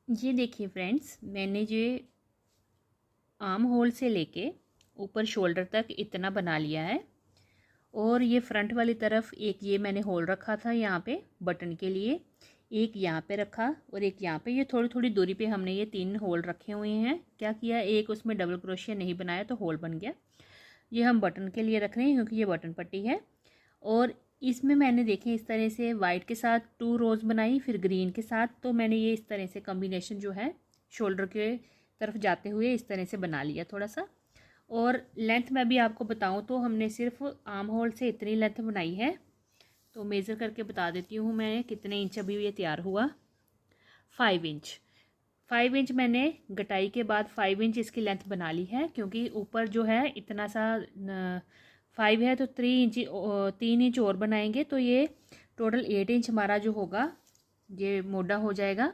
ये देखिए फ्रेंड्स, मैंने जो आर्म होल से लेके ऊपर शोल्डर तक इतना बना लिया है। और ये फ्रंट वाली तरफ एक ये मैंने होल रखा था यहाँ पे बटन के लिए, एक यहाँ पे रखा और एक यहाँ पे। ये थोड़ी थोड़ी दूरी पे हमने ये 3 होल रखे हुए हैं। क्या किया, एक उसमें डबल क्रोशिया नहीं बनाया तो होल बन गया। ये हम बटन के लिए रख रहे हैं क्योंकि ये बटन पट्टी है। और इसमें मैंने देखें इस तरह से वाइट के साथ 2 रोज़ बनाई, फिर ग्रीन के साथ। तो मैंने ये इस तरह से कॉम्बिनेशन जो है शोल्डर के तरफ जाते हुए इस तरह से बना लिया थोड़ा सा। और लेंथ मैं भी आपको बताऊं तो हमने सिर्फ आर्म होल से इतनी लेंथ बनाई है। तो मेज़र करके बता देती हूँ मैं कितने इंच अभी ये तैयार हुआ। 5 इंच। 5 इंच मैंने गटाई के बाद 5 इंच इसकी लेंथ बना ली है, क्योंकि ऊपर जो है इतना सा 5 है तो 3 इंच 3 इंच और बनाएंगे तो ये टोटल 8 इंच हमारा जो होगा ये मोटा हो जाएगा।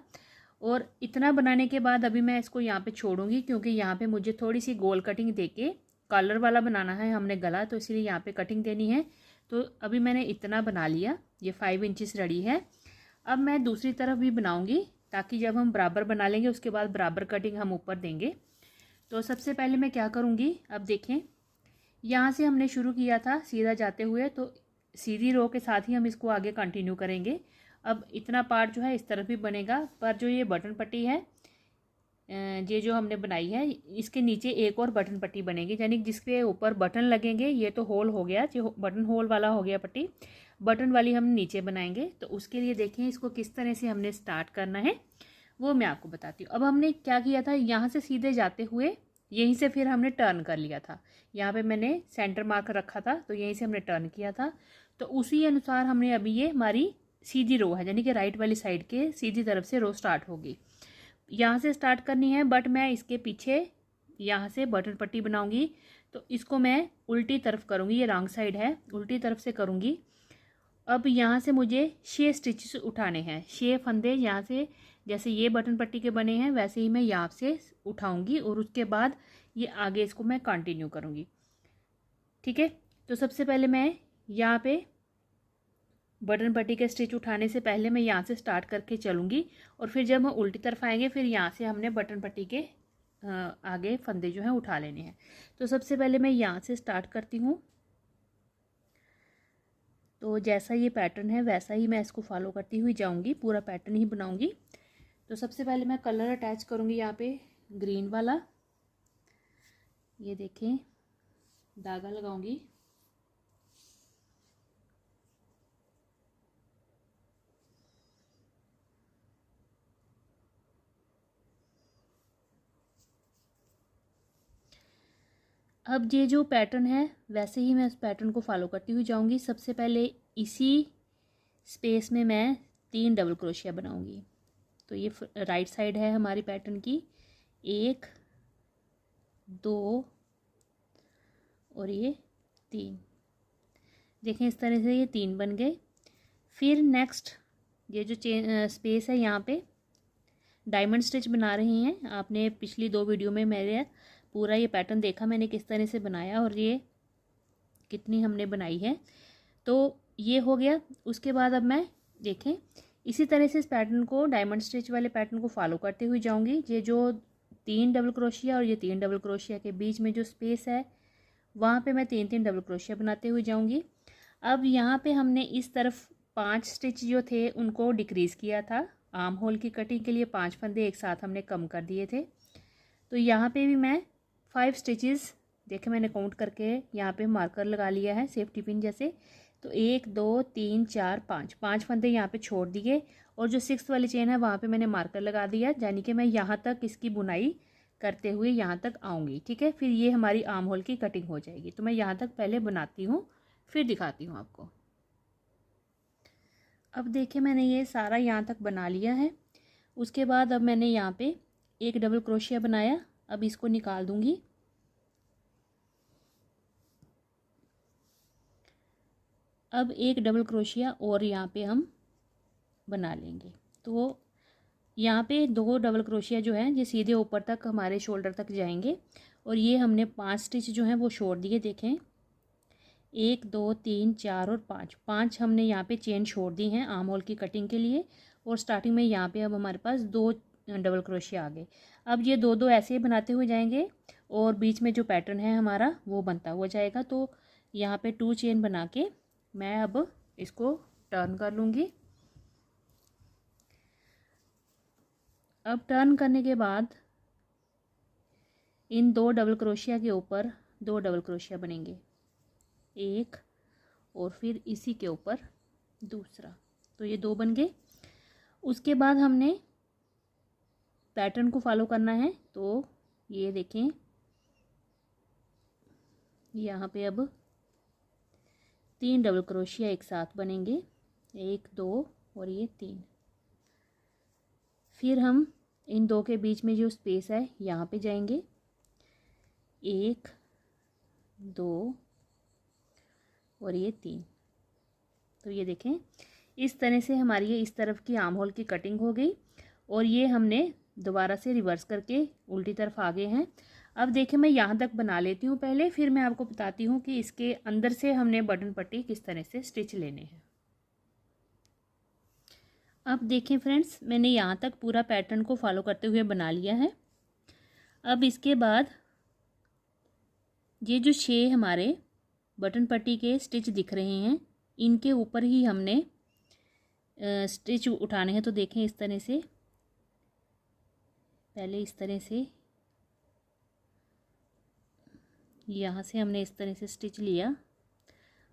और इतना बनाने के बाद अभी मैं इसको यहाँ पे छोड़ूंगी, क्योंकि यहाँ पे मुझे थोड़ी सी गोल कटिंग देके कॉलर वाला बनाना है हमने गला, तो इसीलिए यहाँ पे कटिंग देनी है। तो अभी मैंने इतना बना लिया, ये 5 इंचेस रेडी है। अब मैं दूसरी तरफ भी बनाऊंगी, ताकि जब हम बराबर बना लेंगे उसके बाद बराबर कटिंग हम ऊपर देंगे। तो सबसे पहले मैं क्या करूँगी, अब देखें यहाँ से हमने शुरू किया था सीधा जाते हुए, तो सीधी रो के साथ ही हम इसको आगे कंटिन्यू करेंगे। अब इतना पार्ट जो है इस तरफ भी बनेगा, पर जो ये बटन पट्टी है ये जो हमने बनाई है इसके नीचे एक और बटन पट्टी बनेगी, यानी जिसके ऊपर बटन लगेंगे। ये तो होल हो गया, जो बटन होल वाला हो गया पट्टी, बटन वाली हम नीचे बनाएंगे। तो उसके लिए देखें इसको किस तरह से हमने स्टार्ट करना है वो मैं आपको बताती हूँ। अब हमने क्या किया था, यहाँ से सीधे जाते हुए यहीं से फिर हमने टर्न कर लिया था। यहाँ पे मैंने सेंटर मार्क रखा था तो यहीं से हमने टर्न किया था। तो उसी अनुसार हमने अभी ये हमारी सीधी रो है, यानी कि राइट वाली साइड के सीधी तरफ से रो स्टार्ट होगी। यहाँ से स्टार्ट करनी है, बट मैं इसके पीछे यहाँ से बटन पट्टी बनाऊंगी। तो इसको मैं उल्टी तरफ करूँगी, ये रॉन्ग साइड है, उल्टी तरफ से करूँगी। अब यहाँ से मुझे 6 स्टिचेस उठाने हैं, 6 फंदे यहाँ से, जैसे ये बटन पट्टी के बने हैं वैसे ही मैं यहाँ से उठाऊंगी और उसके बाद ये आगे इसको मैं कंटिन्यू करूँगी। ठीक है, तो सबसे पहले मैं यहाँ पे बटन पट्टी के स्टिच उठाने से पहले मैं यहाँ से स्टार्ट करके चलूँगी, और फिर जब हम उल्टी तरफ आएंगे फिर यहाँ से हमने बटन पट्टी के आगे फंदे जो हैं उठा लेने हैं। तो सबसे पहले मैं यहाँ से स्टार्ट करती हूँ। तो जैसा ये पैटर्न है वैसा ही मैं इसको फॉलो करती हुई जाऊँगी, पूरा पैटर्न ही बनाऊँगी। तो सबसे पहले मैं कलर अटैच करूँगी यहाँ पे ग्रीन वाला। ये देखें, धागा लगाऊंगी। अब ये जो पैटर्न है वैसे ही मैं उस पैटर्न को फॉलो करती हुई जाऊंगी। सबसे पहले इसी स्पेस में मैं 3 डबल क्रोशिया बनाऊंगी। तो ये राइट साइड है हमारी पैटर्न की, 1 2 और ये 3। देखें इस तरह से ये 3 बन गए। फिर नेक्स्ट ये जो स्पेस है यहाँ पे डायमंड स्टिच बना रहे हैं। आपने पिछली 2 वीडियो में मेरे पूरा ये पैटर्न देखा मैंने किस तरह से बनाया और ये कितनी हमने बनाई है। तो ये हो गया। उसके बाद अब मैं देखें इसी तरह से इस पैटर्न को, डायमंड स्टिच वाले पैटर्न को फॉलो करते हुए जाऊंगी। ये जो 3 डबल क्रोशिया और ये 3 डबल क्रोशिया के बीच में जो स्पेस है वहाँ पे मैं 3 डबल क्रोशिया बनाते हुए जाऊंगी। अब यहाँ पे हमने इस तरफ 5 स्टिच जो थे उनको डिक्रीज़ किया था। आर्म होल की कटिंग के लिए 5 फंदे एक साथ हमने कम कर दिए थे। तो यहाँ पे भी मैं 5 स्टिचेस देखे मैंने काउंट करके यहाँ पे मार्कर लगा लिया है सेफ्टी पिन जैसे। तो 1 2 3 4 5 फंदे यहाँ पे छोड़ दिए, और जो 6th वाली चेन है वहाँ पे मैंने मार्कर लगा दिया, यानी कि मैं यहाँ तक इसकी बुनाई करते हुए यहाँ तक आऊँगी। ठीक है, फिर ये हमारी आर्म होल की कटिंग हो जाएगी। तो मैं यहाँ तक पहले बनाती हूँ फिर दिखाती हूँ आपको। अब देखिए मैंने ये सारा यहाँ तक बना लिया है। उसके बाद अब मैंने यहाँ पे एक डबल क्रोशिया बनाया, अब इसको निकाल दूंगी। अब एक डबल क्रोशिया और यहाँ पे हम बना लेंगे। तो यहाँ पे 2 डबल क्रोशिया जो है ये सीधे ऊपर तक हमारे शोल्डर तक जाएंगे, और ये हमने 5 स्टिच जो हैं वो छोड़ दिए। देखें 1 2 3 4 और 5 हमने यहाँ पे चेन छोड़ दी हैं आर्म होल की कटिंग के लिए। और स्टार्टिंग में यहाँ पे अब हमारे पास 2 डबल क्रोशिया आ गए। अब ये दो दो ऐसे ही बनाते हुए जाएंगे और बीच में जो पैटर्न है हमारा वो बनता हुआ जाएगा। तो यहाँ पे 2 चेन बना के मैं अब इसको टर्न कर लूँगी। अब टर्न करने के बाद इन 2 डबल क्रोशिया के ऊपर 2 डबल क्रोशिया बनेंगे, एक और फिर इसी के ऊपर दूसरा। तो ये 2 बन गए। उसके बाद हमने पैटर्न को फॉलो करना है। तो ये देखें, यहाँ पे अब 3 डबल क्रोशिया एक साथ बनेंगे, 1 2 और ये 3। फिर हम इन 2 के बीच में जो स्पेस है यहाँ पे जाएंगे, 1 2 और ये 3। तो ये देखें, इस तरह से हमारी ये इस तरफ की आर्म होल की कटिंग हो गई और ये हमने दोबारा से रिवर्स करके उल्टी तरफ आ गए हैं। अब देखें, मैं यहाँ तक बना लेती हूँ पहले, फिर मैं आपको बताती हूँ कि इसके अंदर से हमने बटन पट्टी किस तरह से स्टिच लेने हैं। अब देखें फ्रेंड्स, मैंने यहाँ तक पूरा पैटर्न को फॉलो करते हुए बना लिया है। अब इसके बाद ये जो 6 हमारे बटन पट्टी के स्टिच दिख रहे हैं, इनके ऊपर ही हमने स्टिच उठाने हैं। तो देखें, इस तरह से पहले इस तरह से यहाँ से हमने इस तरह से स्टिच लिया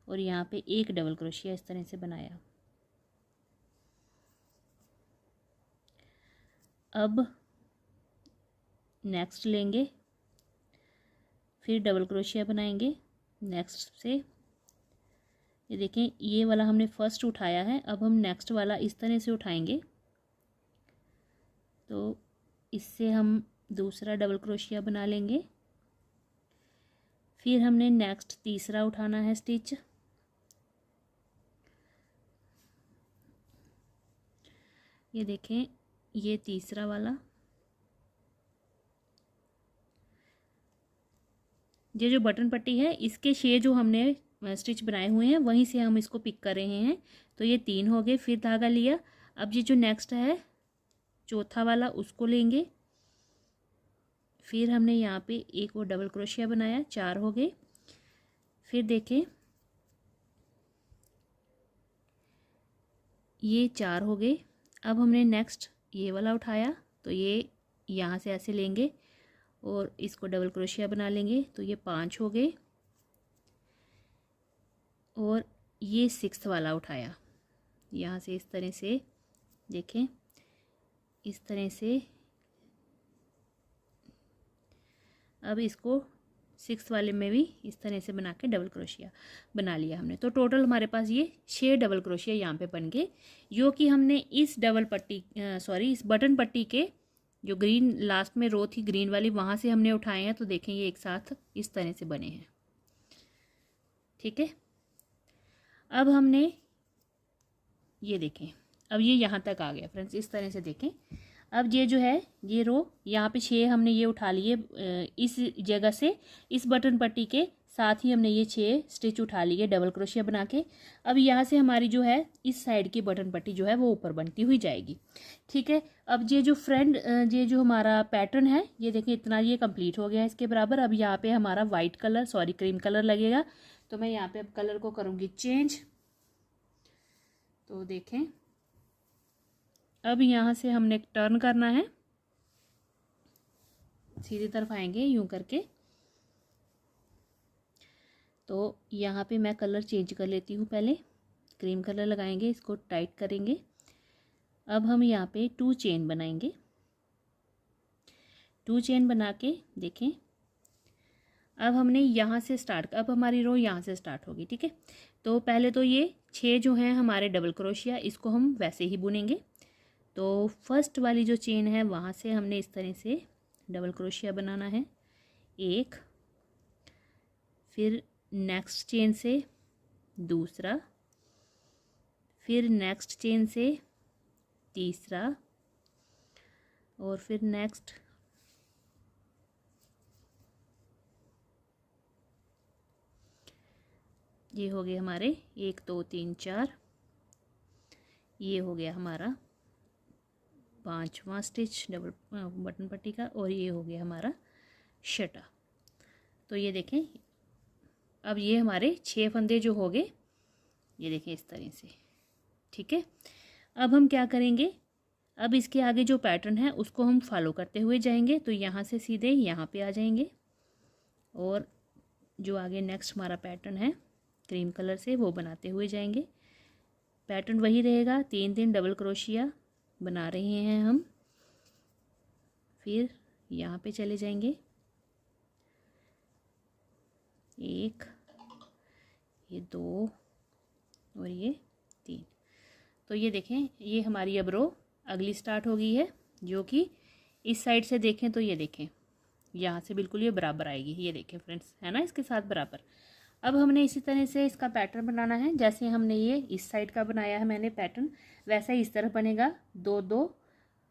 और यहाँ पे एक डबल क्रोशिया इस तरह से बनाया। अब नेक्स्ट लेंगे, फिर डबल क्रोशिया बनाएंगे नेक्स्ट से। ये देखें, ये वाला हमने फर्स्ट उठाया है, अब हम नेक्स्ट वाला इस तरह से उठाएंगे। तो इससे हम दूसरा डबल क्रोशिया बना लेंगे। फिर हमने नेक्स्ट तीसरा उठाना है स्टिच। ये देखें, ये तीसरा वाला, ये जो बटन पट्टी है इसके 6 जो हमने स्टिच बनाए हुए हैं वहीं से हम इसको पिक कर रहे हैं। तो ये 3 हो गए, फिर धागा लिया। अब ये जो नेक्स्ट है चौथा वाला उसको लेंगे, फिर हमने यहाँ पे एक और डबल क्रोशिया बनाया, 4 हो गए। फिर देखें, ये 4 हो गए। अब हमने नेक्स्ट ये वाला उठाया, तो ये यहाँ से ऐसे लेंगे और इसको डबल क्रोशिया बना लेंगे। तो ये 5 हो गए। और ये 6 वाला उठाया, यहाँ से इस तरह से देखें, इस तरह से। अब इसको 6 वाले में भी इस तरह से बना के डबल क्रोशिया बना लिया हमने। तो टोटल हमारे पास ये 6 डबल क्रोशिया यहाँ पे बन गए, जो कि हमने इस डबल पट्टी इस बटन पट्टी के जो ग्रीन लास्ट में रो थी ग्रीन वाली, वहाँ से हमने उठाए हैं। तो देखें, ये एक साथ इस तरह से बने हैं। ठीक है, अब हमने ये देखें, अब ये यहाँ तक आ गया फ्रेंड्स, इस तरह से देखें। अब ये जो है ये रो यहाँ पे 6 हमने ये उठा लिए, इस जगह से इस बटन पट्टी के साथ ही हमने ये 6 स्टिच उठा लिए डबल क्रोशिया बना के। अब यहाँ से हमारी जो है इस साइड की बटन पट्टी जो है वो ऊपर बनती हुई जाएगी। ठीक है, अब ये जो ये जो हमारा पैटर्न है, ये देखें, इतना ये कंप्लीट हो गया है इसके बराबर। अब यहाँ पे हमारा वाइट कलर क्रीम कलर लगेगा। तो मैं यहाँ पे अब कलर को करूँगी चेंज। तो देखें, अब यहाँ से हमने टर्न करना है, सीधी तरफ आएंगे यूं करके। तो यहाँ पे मैं कलर चेंज कर लेती हूँ, पहले क्रीम कलर लगाएंगे, इसको टाइट करेंगे। अब हम यहाँ पे 2 चेन बनाएंगे। 2 चेन बना के देखें, अब हमने यहाँ से स्टार्ट, अब हमारी रो यहाँ से स्टार्ट होगी। ठीक है, तो पहले तो ये 6 जो हैं हमारे डबल क्रोशिया, इसको हम वैसे ही बुनेंगे। तो फर्स्ट वाली जो चेन है वहाँ से हमने इस तरह से डबल क्रोशिया बनाना है, एक, फिर नेक्स्ट चेन से दूसरा, फिर नेक्स्ट चेन से तीसरा, और फिर नेक्स्ट ये हो गए हमारे 1 2 3 4, ये हो गया हमारा 5वां स्टिच डबल बटन पट्टी का, और ये हो गया हमारा छठा। तो ये देखें, अब ये हमारे 6 फंदे जो हो गए, ये देखें इस तरह से। ठीक है, अब हम क्या करेंगे, अब इसके आगे जो पैटर्न है उसको हम फॉलो करते हुए जाएंगे। तो यहाँ से सीधे यहाँ पे आ जाएंगे, और जो आगे नेक्स्ट हमारा पैटर्न है क्रीम कलर से, वो बनाते हुए जाएंगे। पैटर्न वही रहेगा, 3 डबल क्रोशिया बना रहे हैं हम। फिर यहाँ पे चले जाएंगे, 1, ये 2 और ये 3। तो ये देखें, ये हमारी अब रो अगली स्टार्ट हो गई है, जो कि इस साइड से देखें तो ये देखें यहाँ से बिल्कुल ये बराबर आएगी। ये देखें फ्रेंड्स, है ना, इसके साथ बराबर। अब हमने इसी तरह से इसका पैटर्न बनाना है। जैसे हमने ये इस साइड का बनाया है मैंने पैटर्न, वैसा ही इस तरह बनेगा। 2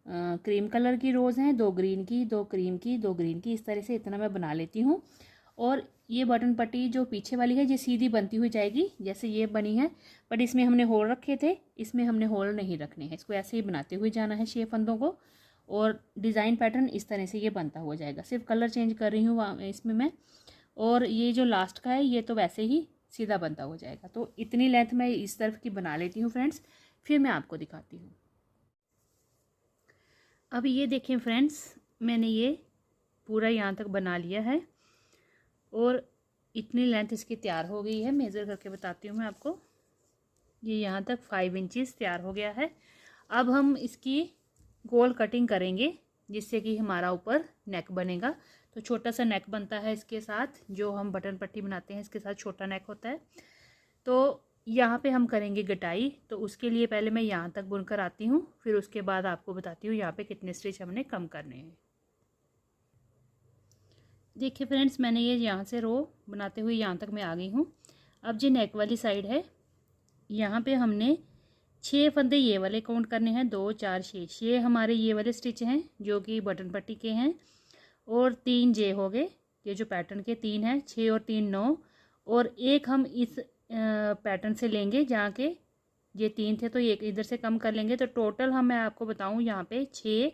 क्रीम कलर की रोज़ हैं, 2 ग्रीन की, 2 क्रीम की, 2 ग्रीन की, इस तरह से इतना मैं बना लेती हूँ। और ये बटन पट्टी जो पीछे वाली है ये सीधी बनती हुई जाएगी जैसे ये बनी है, बट इसमें हमने होल रखे थे, इसमें हमने होल नहीं रखने हैं। इसको ऐसे ही बनाते हुए जाना है 6 फंदों को, और डिज़ाइन पैटर्न इस तरह से ये बनता हुआ जाएगा। सिर्फ कलर चेंज कर रही हूँ इसमें मैं, और ये जो लास्ट का है ये तो वैसे ही सीधा बनता हो जाएगा। तो इतनी लेंथ मैं इस तरफ की बना लेती हूँ फ्रेंड्स, फिर मैं आपको दिखाती हूँ। अब ये देखें फ्रेंड्स, मैंने ये पूरा यहाँ तक बना लिया है, और इतनी लेंथ इसकी तैयार हो गई है। मेज़र करके बताती हूँ मैं आपको। ये यहाँ तक 5 इंचज़ तैयार हो गया है। अब हम इसकी गोल कटिंग करेंगे, जिससे कि हमारा ऊपर नेक बनेगा। तो छोटा सा नेक बनता है इसके साथ, जो हम बटन पट्टी बनाते हैं इसके साथ छोटा नेक होता है। तो यहाँ पे हम करेंगे गटाई, तो उसके लिए पहले मैं यहाँ तक बुनकर आती हूँ, फिर उसके बाद आपको बताती हूँ यहाँ पे कितने स्टिच हमने कम करने हैं। देखिए फ्रेंड्स, मैंने ये यहाँ से रो बनाते हुए यहाँ तक मैं आ गई हूँ। अब जो नेक वाली साइड है, यहाँ पे हमने 6 फंदे ये वाले काउंट करने हैं, 2 4 6 हमारे ये वाले स्टिच हैं जो कि बटन पट्टी के हैं, और 3 जे हो गए, ये जो पैटर्न के 3 हैं, 6 और 3 9, और एक हम इस पैटर्न से लेंगे जहाँ के ये 3 थे, तो एक इधर से कम कर लेंगे। तो टोटल हम, मैं आपको बताऊँ, यहाँ पे 6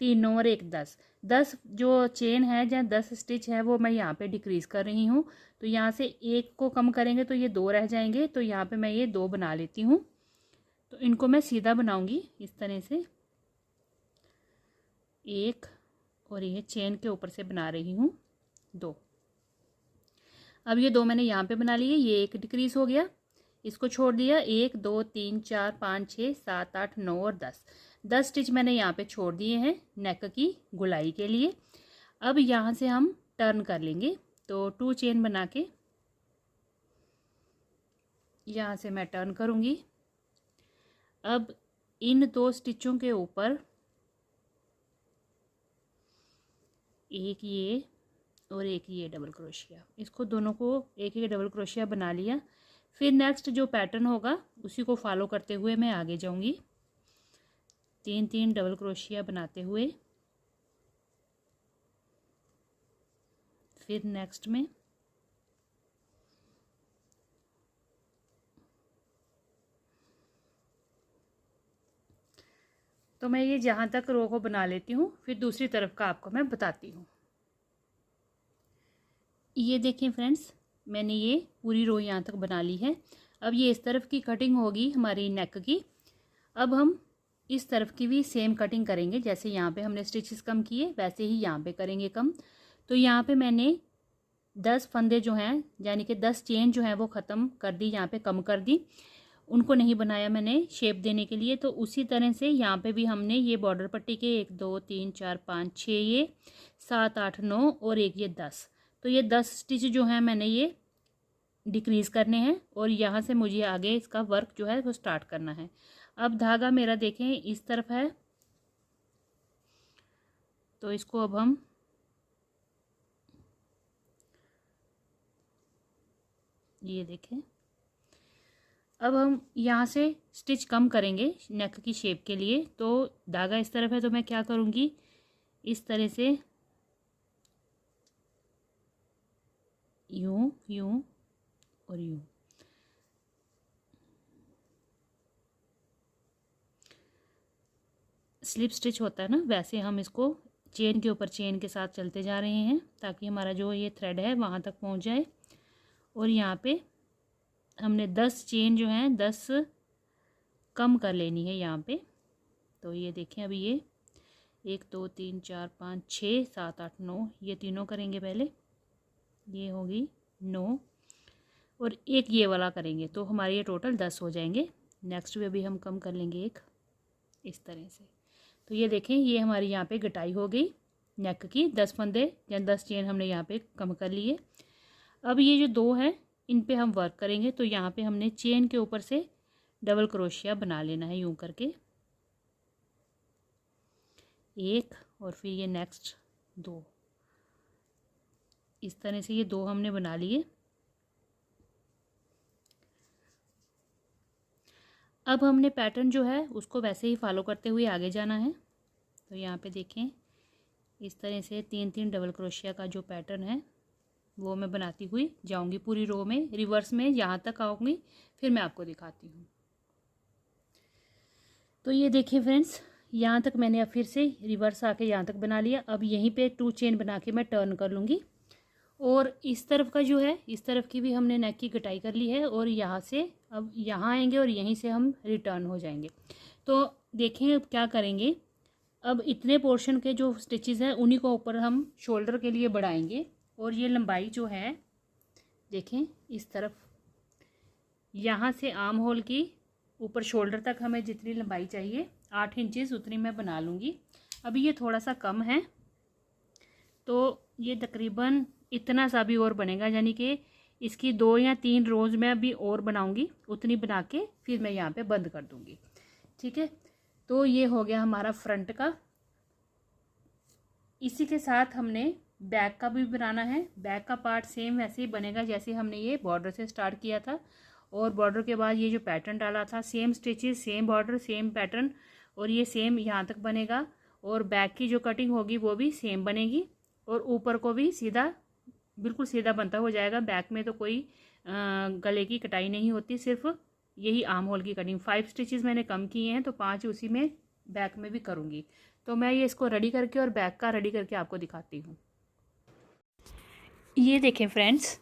3 9 और 1 10 जो चेन है, जहाँ 10 स्टिच है, वो मैं यहाँ पे डिक्रीज़ कर रही हूँ। तो यहाँ से एक को कम करेंगे तो ये 2 रह जाएंगे, तो यहाँ पे मैं ये 2 बना लेती हूँ। तो इनको मैं सीधा बनाऊंगी इस तरह से, 1, और ये चेन के ऊपर से बना रही हूँ 2। अब ये 2 मैंने यहाँ पे बना लिए, ये एक डिक्रीज़ हो गया, इसको छोड़ दिया। 1 2 3 4 5 6 7 8 9 और 10 स्टिच मैंने यहाँ पे छोड़ दिए हैं नेक की गुलाई के लिए। अब यहाँ से हम टर्न कर लेंगे, तो 2 चेन बना के यहाँ से मैं टर्न करूँगी। अब इन 2 स्टिचों के ऊपर एक ये और एक ये डबल क्रोशिया, इसको दोनों को एक एक डबल क्रोशिया बना लिया। फिर नेक्स्ट जो पैटर्न होगा उसी को फॉलो करते हुए मैं आगे जाऊंगी, 3 डबल क्रोशिया बनाते हुए। फिर नेक्स्ट में तो मैं ये जहाँ तक रो को बना लेती हूँ, फिर दूसरी तरफ का आपको मैं बताती हूँ। ये देखें फ्रेंड्स, मैंने ये पूरी रो यहाँ तक बना ली है। अब ये इस तरफ की कटिंग होगी हमारी नेक की। अब हम इस तरफ की भी सेम कटिंग करेंगे, जैसे यहाँ पे हमने स्टिचेस कम किए वैसे ही यहाँ पे करेंगे कम। तो यहाँ पे मैंने 10 फंदे जो हैं, यानी कि 10 चेन जो हैं वो ख़त्म कर दी, यहाँ पे कम कर दी, उनको नहीं बनाया मैंने शेप देने के लिए। तो उसी तरह से यहाँ पे भी हमने ये बॉर्डर पट्टी के 1 2 3 4 5 6, ये 7 8 9 और एक ये 10, तो ये 10 स्टिच जो हैं मैंने ये डिक्रीज़ करने हैं, और यहाँ से मुझे आगे इसका वर्क जो है वो स्टार्ट करना है। अब धागा मेरा देखें इस तरफ है, तो इसको अब हम ये देखें, अब हम यहाँ से स्टिच कम करेंगे नेक की शेप के लिए। तो धागा इस तरफ है, तो मैं क्या करूँगी, इस तरह से यूं यूं और यूं, स्लिप स्टिच होता है ना, वैसे हम इसको चेन के ऊपर चेन के साथ चलते जा रहे हैं ताकि हमारा जो ये थ्रेड है वहाँ तक पहुँच जाए। और यहाँ पे हमने 10 चेन जो हैं 10 कम कर लेनी है यहाँ पे। तो ये देखें, अभी ये 1 2 3 4 5 6 7 8 9 ये तीनों करेंगे पहले, ये होगी 9 और एक ये वाला करेंगे तो हमारे ये टोटल 10 हो जाएंगे। नेक्स्ट भी अभी हम कम कर लेंगे एक इस तरह से। तो ये देखें, ये हमारी यहाँ पे गटाई हो गई नेक की। 10 फंदे या 10 चेन हमने यहाँ पे कम कर लिए। अब ये जो 2 हैं इन पे हम वर्क करेंगे। तो यहाँ पे हमने चेन के ऊपर से डबल क्रोशिया बना लेना है यूँ करके, एक और फिर ये नेक्स्ट 2, इस तरह से ये 2 हमने बना लिए। अब हमने पैटर्न जो है उसको वैसे ही फॉलो करते हुए आगे जाना है। तो यहाँ पे देखें, इस तरह से 3-3 डबल क्रोशिया का जो पैटर्न है वो मैं बनाती हुई जाऊंगी पूरी रो में, रिवर्स में यहाँ तक आऊँगी, फिर मैं आपको दिखाती हूँ। तो ये देखिए फ्रेंड्स, यहाँ तक मैंने अब फिर से रिवर्स आके यहाँ तक बना लिया। अब यहीं पे 2 चेन बना के मैं टर्न कर लूँगी और इस तरफ का जो है इस तरफ की भी हमने नेक की कटाई कर ली है और यहाँ से अब यहाँ आएंगे और यहीं से हम रिटर्न हो जाएंगे। तो देखें अब क्या करेंगे, अब इतने पोर्शन के जो स्टिचेस हैं उन्हीं को ऊपर हम शोल्डर के लिए बढ़ाएंगे। और ये लंबाई जो है देखें, इस तरफ यहाँ से आर्म होल की ऊपर शोल्डर तक हमें जितनी लंबाई चाहिए 8 इंचेस उतनी मैं बना लूँगी। अभी ये थोड़ा सा कम है तो ये तकरीबन इतना सा भी और बनेगा, यानी कि इसकी 2 या 3 रोज़ मैं अभी और बनाऊंगी, उतनी बना के फिर मैं यहाँ पे बंद कर दूँगी। ठीक है, तो ये हो गया हमारा फ्रंट का। इसी के साथ हमने बैक का भी बनाना है। बैक का पार्ट सेम वैसे ही बनेगा जैसे हमने ये बॉर्डर से स्टार्ट किया था और बॉर्डर के बाद ये जो पैटर्न डाला था, same stitches, same border, same pattern और ये सेम यहाँ तक बनेगा। और बैक की जो कटिंग होगी वो भी सेम बनेगी और ऊपर को भी सीधा, बिल्कुल सीधा बनता हो जाएगा। बैक में तो कोई गले की कटाई नहीं होती, सिर्फ यही आर्म होल की कटिंग। 5 स्टिचेस मैंने कम किए हैं तो 5 उसी में बैक में भी करूँगी। तो मैं ये इसको रेडी करके और बैक का रेडी करके आपको दिखाती हूँ। ये देखें फ्रेंड्स,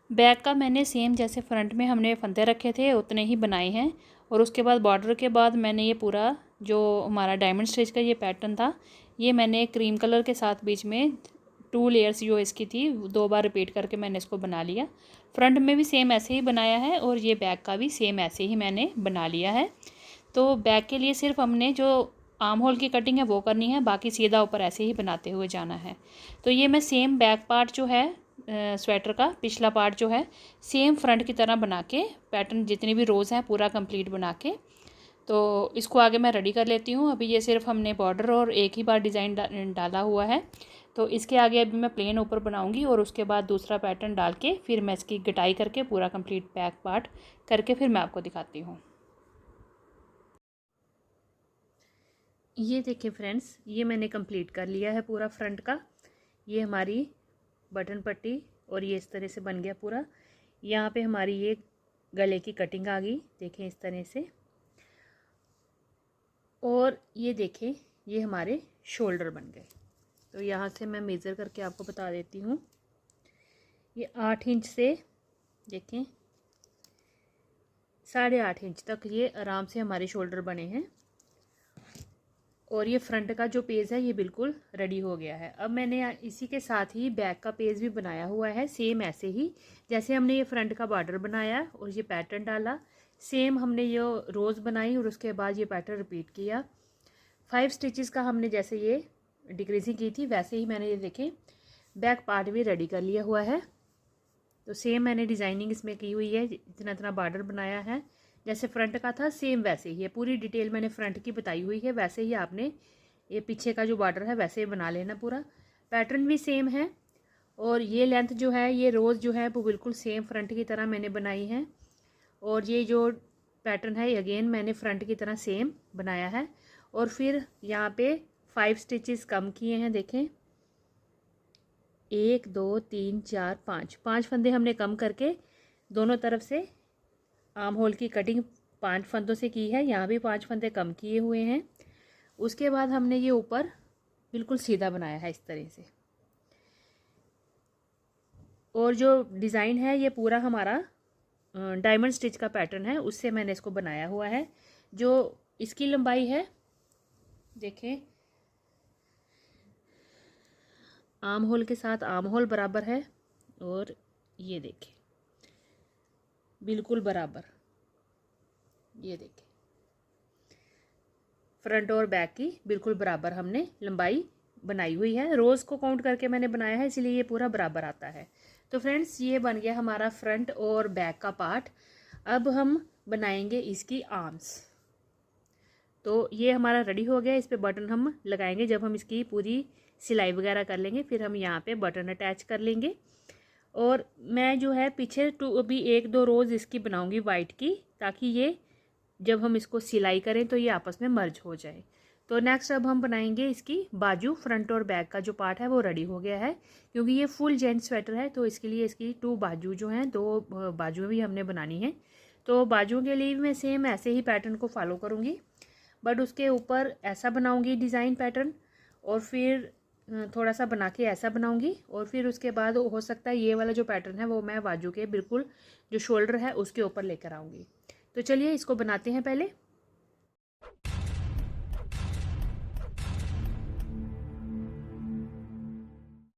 बैक का मैंने सेम जैसे फ्रंट में हमने फंदे रखे थे उतने ही बनाए हैं और उसके बाद बॉर्डर के बाद मैंने ये पूरा जो हमारा डायमंड स्टिच का ये पैटर्न था ये मैंने क्रीम कलर के साथ बीच में 2 लेयर्स जो इसकी थी 2 बार रिपीट करके मैंने इसको बना लिया। फ्रंट में भी सेम ऐसे ही बनाया है और ये बैक का भी सेम ऐसे ही मैंने बना लिया है। तो बैक के लिए सिर्फ हमने जो आर्म होल की कटिंग है वो करनी है, बाकी सीधा ऊपर ऐसे ही बनाते हुए जाना है। तो ये मैं सेम बैक पार्ट जो है स्वेटर का पिछला पार्ट जो है सेम फ्रंट की तरह बना के पैटर्न जितनी भी रोज़ हैं पूरा कंप्लीट बना के तो इसको आगे मैं रेडी कर लेती हूँ। अभी ये सिर्फ हमने बॉर्डर और एक ही बार डिज़ाइन डाला हुआ है तो इसके आगे अभी मैं प्लेन ऊपर बनाऊंगी और उसके बाद दूसरा पैटर्न डाल के फिर मैं इसकी गटाई करके पूरा कंप्लीट बैक पार्ट करके फिर मैं आपको दिखाती हूँ। ये देखिए फ्रेंड्स, ये मैंने कंप्लीट कर लिया है पूरा फ्रंट का। ये हमारी बटन पट्टी और ये इस तरह से बन गया पूरा। यहाँ पे हमारी ये गले की कटिंग आ गई, देखें इस तरह से। और ये देखें, ये हमारे शोल्डर बन गए। तो यहाँ से मैं मेज़र करके आपको बता देती हूँ। ये 8 इंच से देखें 8.5 इंच तक ये आराम से हमारे शोल्डर बने हैं। और ये फ्रंट का जो पेज है ये बिल्कुल रेडी हो गया है। अब मैंने इसी के साथ ही बैक का पेज भी बनाया हुआ है, सेम ऐसे ही जैसे हमने ये फ्रंट का बॉर्डर बनाया और ये पैटर्न डाला, सेम हमने ये रोज़ बनाई और उसके बाद ये पैटर्न रिपीट किया। 5 स्टिचेस का हमने जैसे ये डिक्रीजिंग की थी वैसे ही मैंने ये देखें बैक पार्ट भी रेडी कर लिया हुआ है। तो सेम मैंने डिज़ाइनिंग इसमें की हुई है, इतना इतना बॉर्डर बनाया है जैसे फ्रंट का था सेम वैसे ही है। पूरी डिटेल मैंने फ्रंट की बताई हुई है, वैसे ही आपने ये पीछे का जो बॉर्डर है वैसे ही बना लेना। पूरा पैटर्न भी सेम है और ये लेंथ जो है ये रोज़ जो है वो बिल्कुल सेम फ्रंट की तरह मैंने बनाई है। और ये जो पैटर्न है अगेन मैंने फ्रंट की तरह सेम बनाया है। और फिर यहाँ पे 5 स्टिचेस कम किए हैं, देखें 1 2 3 4 5 फंदे हमने कम करके दोनों तरफ से आर्म होल की कटिंग 5 फंदों से की है। यहाँ भी 5 फंदे कम किए हुए हैं उसके बाद हमने ये ऊपर बिल्कुल सीधा बनाया है इस तरह से। और जो डिज़ाइन है ये पूरा हमारा डायमंड स्टिच का पैटर्न है, उससे मैंने इसको बनाया हुआ है। जो इसकी लंबाई है, देखें, आर्म होल के साथ आर्म होल बराबर है, और ये देखें बिल्कुल बराबर। ये देखें फ्रंट और बैक की बिल्कुल बराबर हमने लंबाई बनाई हुई है। रोज़ को काउंट करके मैंने बनाया है, इसलिए ये पूरा बराबर आता है। तो फ्रेंड्स, ये बन गया हमारा फ्रंट और बैक का पार्ट। अब हम बनाएंगे इसकी आर्म्स। तो ये हमारा रेडी हो गया। इस पे बटन हम लगाएंगे जब हम इसकी पूरी सिलाई वगैरह कर लेंगे, फिर हम यहाँ पे बटन अटैच कर लेंगे। और मैं जो है पीछे अभी 1-2 रोज़ इसकी बनाऊंगी वाइट की, ताकि ये जब हम इसको सिलाई करें तो ये आपस में मर्ज हो जाए। तो नेक्स्ट अब हम बनाएंगे इसकी बाजू। फ्रंट और बैक का जो पार्ट है वो रेडी हो गया है, क्योंकि ये फुल जेंट स्वेटर है, तो इसके लिए इसकी 2 बाजू जो हैं, 2 बाजुएं भी हमने बनानी है। तो बाजुओं के लिए भी मैं सेम ऐसे ही पैटर्न को फॉलो करूँगी, बट उसके ऊपर ऐसा बनाऊँगी डिज़ाइन पैटर्न, और फिर थोड़ा सा बना के ऐसा बनाऊँगी, और फिर उसके बाद हो सकता है ये वाला जो पैटर्न है वो मैं बाजू के बिल्कुल जो शोल्डर है उसके ऊपर लेकर आऊँगी। तो चलिए इसको बनाते हैं पहले।